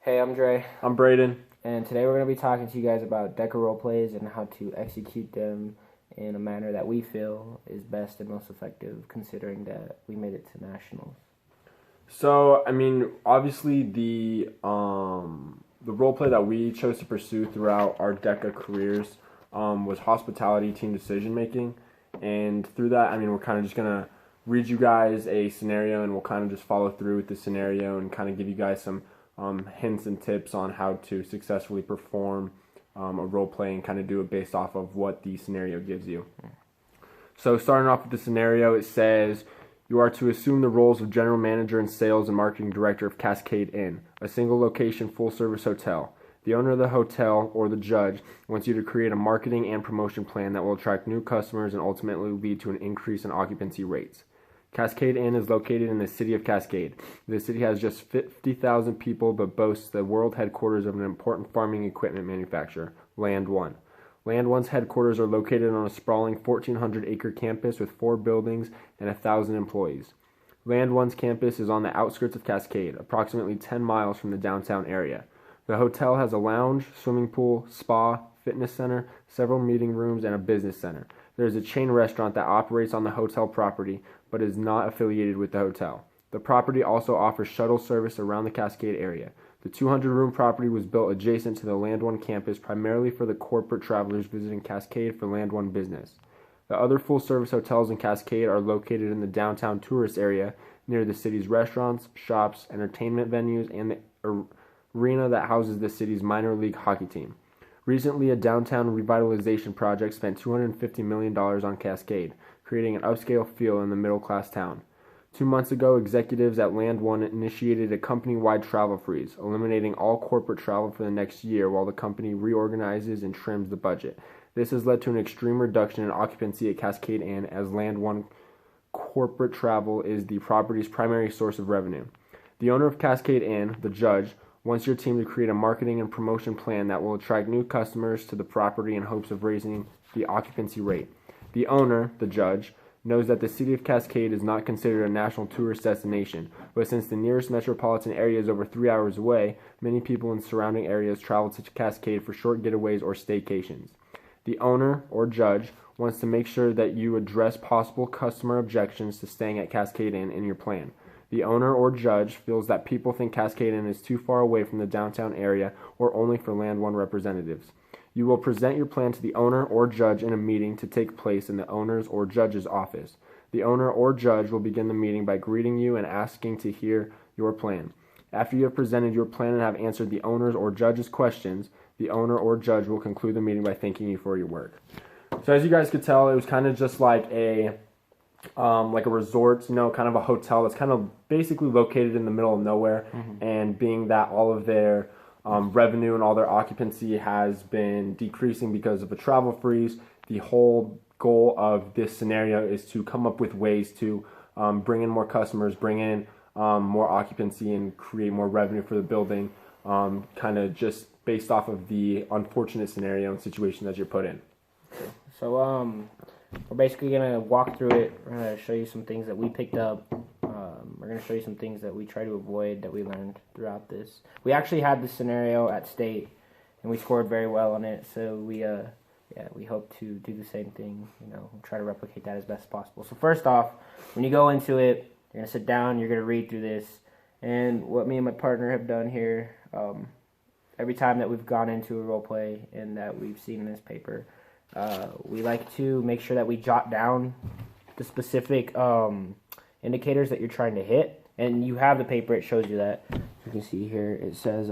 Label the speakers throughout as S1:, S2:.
S1: Hey, I'm Dre,
S2: I'm Braden.
S1: and today we're going to be talking to you guys about Deca role plays and how to execute them in a manner that we feel is best and most effective, considering that we made it to nationals.
S2: So, obviously the role play that we chose to pursue throughout our DECA careers was hospitality team decision making, and through that, we're kind of just gonna read you guys a scenario, and we'll kind of just follow through with the scenario and kind of give you guys some hints and tips on how to successfully perform a role play and kind of do it based off of what the scenario gives you. So, starting off with the scenario, it says you are to assume the roles of general manager and sales and marketing director of Cascade Inn, a single location full service hotel. The owner of the hotel or the judge wants you to create a marketing and promotion plan that will attract new customers and ultimately lead to an increase in occupancy rates. Cascade Inn is located in the city of Cascade. The city has just 50,000 people but boasts the world headquarters of an important farming equipment manufacturer, Land One. Land One's headquarters are located on a sprawling 1,400-acre campus with 4 buildings and 1,000 employees. Land One's campus is on the outskirts of Cascade, approximately 10 miles from the downtown area. The hotel has a lounge, swimming pool, spa, fitness center, several meeting rooms, and a business center. There is a chain restaurant that operates on the hotel property but is not affiliated with the hotel. The property also offers shuttle service around the Cascade area. The 200-room property was built adjacent to the Land One campus primarily for the corporate travelers visiting Cascade for Land One business. The other full-service hotels in Cascade are located in the downtown tourist area near the city's restaurants, shops, entertainment venues, and the arena that houses the city's minor league hockey team. Recently, a downtown revitalization project spent $250 million on Cascade, creating an upscale feel in the middle-class town. 2 months ago, executives at Land One initiated a company-wide travel freeze, eliminating all corporate travel for the next year while the company reorganizes and trims the budget. This has led to an extreme reduction in occupancy at Cascade Inn as Land One corporate travel is the property's primary source of revenue. The owner of Cascade Inn, the judge, wants your team to create a marketing and promotion plan that will attract new customers to the property in hopes of raising the occupancy rate. The owner, the judge, knows that the city of Cascade is not considered a national tourist destination, but since the nearest metropolitan area is over 3 hours away, many people in surrounding areas travel to Cascade for short getaways or staycations. The owner, or judge, wants to make sure that you address possible customer objections to staying at Cascade Inn in your plan. The owner or judge feels that people think Cascade Inn is too far away from the downtown area or only for Land One representatives. You will present your plan to the owner or judge in a meeting to take place in the owner's or judge's office. The owner or judge will begin the meeting by greeting you and asking to hear your plan. After you have presented your plan and have answered the owner's or judge's questions, the owner or judge will conclude the meeting by thanking you for your work. So as you guys could tell, it was kind of just like a resort, kind of a hotel that's kind of basically located in the middle of nowhere. And being that all of their revenue and all their occupancy has been decreasing because of a travel freeze, the whole goal of this scenario is to come up with ways to bring in more customers, bring in more occupancy, and create more revenue for the building, kind of just based off of the unfortunate scenario and situation that you're put in.
S1: So, we're basically going to walk through it. We're going to show you some things that we picked up. We're going to show you some things that we try to avoid that we learned throughout this. We actually had this scenario at state, and we scored very well on it. So we hope to do the same thing. Try to replicate that as best as possible. So first off, when you go into it, you're going to sit down. You're going to read through this, and what me and my partner have done here, every time that we've gone into a role play and that we've seen in this paper, we like to make sure that we jot down the specific indicators that you're trying to hit. And you have the paper, it shows you that. You can see here, it says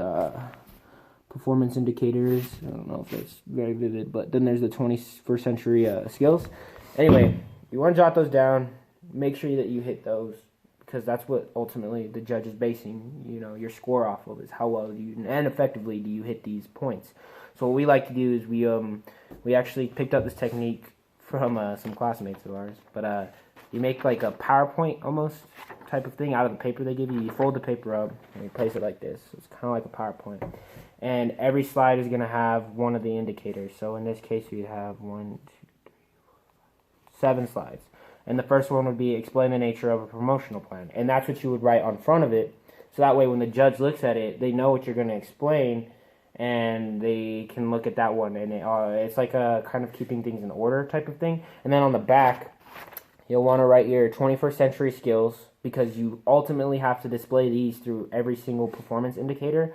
S1: performance indicators. I don't know if that's very vivid, but then there's the 21st century skills. Anyway, you want to jot those down. Make sure that you hit those, because that's what ultimately the judge is basing your score off of, is how well and effectively do you hit these points. So what we like to do is we actually picked up this technique from some classmates of ours, but you make like a PowerPoint almost type of thing out of the paper they give you. You fold the paper up and you place it like this. So it's kind of like a PowerPoint. And every slide is going to have one of the indicators. So in this case, we have 7 slides. And the first one would be explain the nature of a promotional plan. And that's what you would write on front of it. So that way when the judge looks at it, they know what you're going to explain, and they can look at that one. And it's like a kind of keeping things in order type of thing. And then on the back, you'll want to write your 21st century skills, because you ultimately have to display these through every single performance indicator.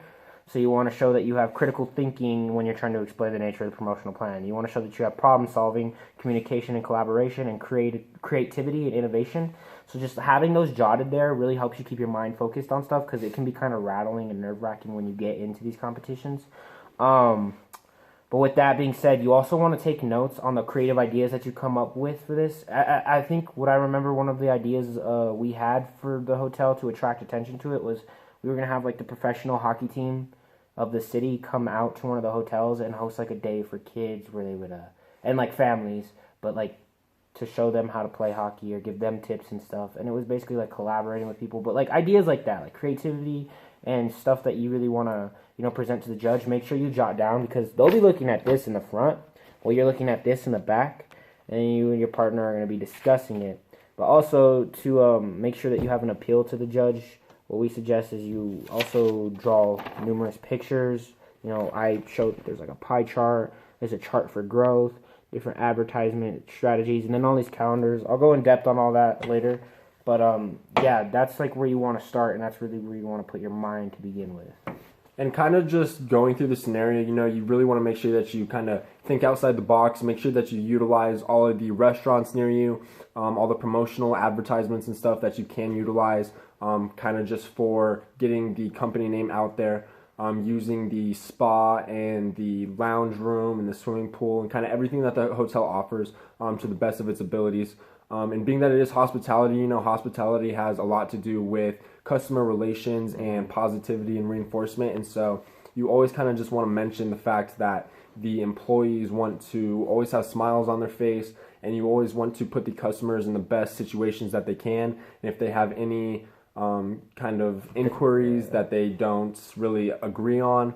S1: So you want to show that you have critical thinking when you're trying to explain the nature of the promotional plan. You want to show that you have problem solving, communication and collaboration, and creativity and innovation. So just having those jotted there really helps you keep your mind focused on stuff, because it can be kind of rattling and nerve-wracking when you get into these competitions. But with that being said, you also want to take notes on the creative ideas that you come up with for this. I think what I remember, one of the ideas we had for the hotel to attract attention to it was we were going to have like the professional hockey team of the city come out to one of the hotels and host like a day for kids where they would, and like families, but like to show them how to play hockey or give them tips and stuff. And it was basically like collaborating with people, but like ideas like that, like creativity and stuff that you really want to, present to the judge. Make sure you jot down, because they'll be looking at this in the front while you're looking at this in the back, and you and your partner are going to be discussing it. But also to make sure that you have an appeal to the judge, what we suggest is you also draw numerous pictures. I showed that there's like a pie chart, there's a chart for growth, different advertisement strategies, and then all these calendars. I'll go in depth on all that later. But yeah, that's like where you want to start, and that's really where you want to put your mind to begin with.
S2: And kind of just going through the scenario, you really want to make sure that you kind of think outside the box, make sure that you utilize all of the restaurants near you, all the promotional advertisements and stuff that you can utilize, kind of just for getting the company name out there, using the spa and the lounge room and the swimming pool and kind of everything that the hotel offers to the best of its abilities. And being that it is hospitality, hospitality has a lot to do with customer relations and positivity and reinforcement. And so you always kind of just want to mention the fact that the employees want to always have smiles on their face, and you always want to put the customers in the best situations that they can. And if they have any kind of inquiries that they don't really agree on,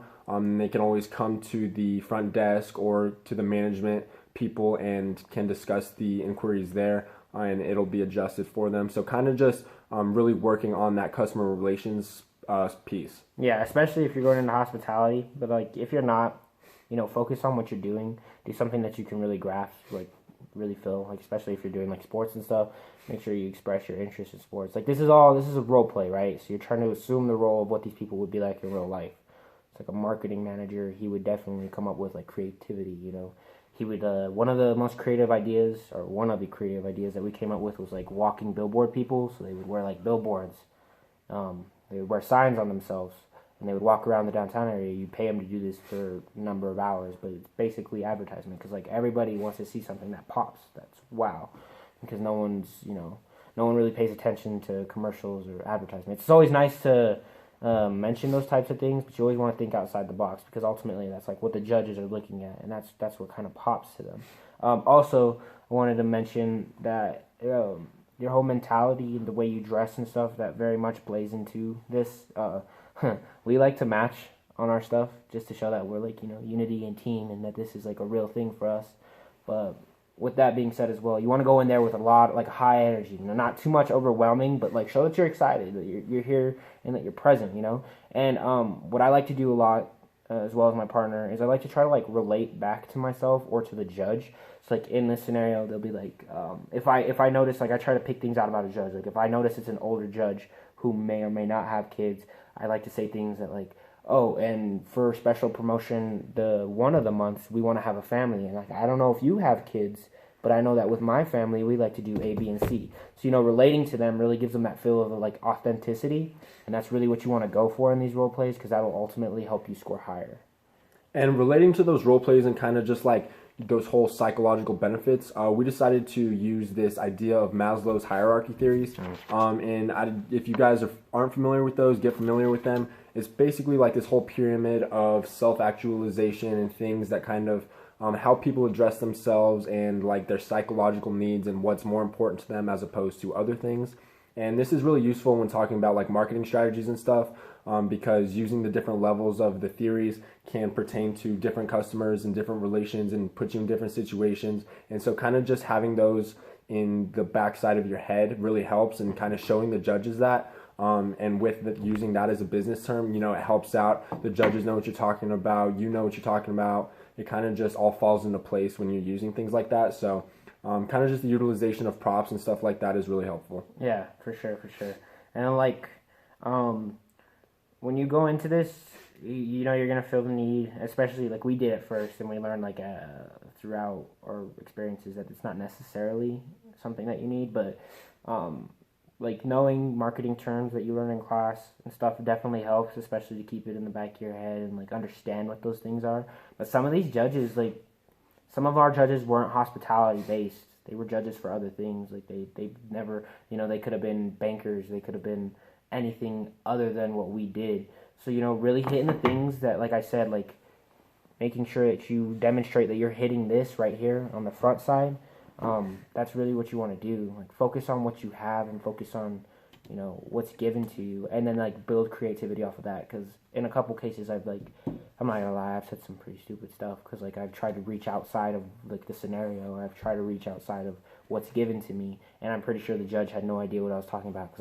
S2: they can always come to the front desk or to the management people and can discuss the inquiries there, and it'll be adjusted for them. So kind of just really working on that customer relations piece.
S1: Yeah, especially if you're going into hospitality. But like if you're not, focus on what you're doing. Do something that you can really grasp, like really feel. Like especially if you're doing like sports and stuff, make sure you express your interest in sports. Like this is a role play, right? So you're trying to assume the role of what these people would be like in real life. It's like a marketing manager. He would definitely come up with like creativity, He would, one of the creative ideas that we came up with was like walking billboard people. So they would wear like billboards. They would wear signs on themselves, and they would walk around the downtown area. You pay them to do this for a number of hours, but it's basically advertisement, because like everybody wants to see something that pops. That's wow, because no one really pays attention to commercials or advertisements. It's always nice to mention those types of things, but you always want to think outside the box, because ultimately that's like what the judges are looking at, and that's what kind of pops to them. Also, I wanted to mention that your whole mentality and the way you dress and stuff, that very much plays into this. We like to match on our stuff just to show that we're like unity and team, and that this is like a real thing for us. But with that being said as well, you want to go in there with a lot, like high energy, not too much overwhelming, but like show that you're excited, that you're here and that you're present, And what I like to do a lot, as well as my partner, is I like to try to like relate back to myself or to the judge. So like in this scenario, they'll be like, if I notice, like I try to pick things out about a judge. Like if I notice it's an older judge who may or may not have kids, I like to say things that like, oh, and for special promotion, one of the months, we want to have a family. And like, I don't know if you have kids, but I know that with my family, we like to do A, B, and C. So, relating to them really gives them that feel of like authenticity. And that's really what you want to go for in these role plays, because that will ultimately help you score higher.
S2: And relating to those role plays and kind of just like those whole psychological benefits, we decided to use this idea of Maslow's hierarchy theories. If you guys aren't familiar with those, get familiar with them. It's basically like this whole pyramid of self-actualization and things that kind of how people address themselves and like their psychological needs and what's more important to them as opposed to other things. And this is really useful when talking about like marketing strategies and stuff, because using the different levels of the theories can pertain to different customers and different relations and put you in different situations. And so kind of just having those in the backside of your head really helps, and kind of showing the judges that And with using that as a business term, you know, it helps out. The judges know what you're talking about. You know what you're talking about. It kind of just all falls into place when you're using things like that. So kind of just the utilization of props and stuff like that is really helpful.
S1: Yeah, for sure. And like, when you go into this, you know you're gonna feel the need, especially like we did at first, and we learned like throughout our experiences that it's not necessarily something that you need, but like knowing marketing terms that you learn in class and stuff definitely helps, especially to keep it in the back of your head and like understand what those things are. But some of these judges, like some of our judges weren't hospitality based. They were judges for other things. Like they never, you know, they could have been bankers. They could have been anything other than what we did. So, you know, really hitting the things that, like I said, like making sure that you demonstrate that you're hitting this right here on the front side. That's really what you want to do. Like focus on what you have and focus on, you know, what's given to you, and then like build creativity off of that. Because in a couple cases, I'm not gonna lie, I've said some pretty stupid stuff. Because like I've tried to reach outside of like the scenario. I've tried to reach outside of what's given to me, and I'm pretty sure the judge had no idea what I was talking about.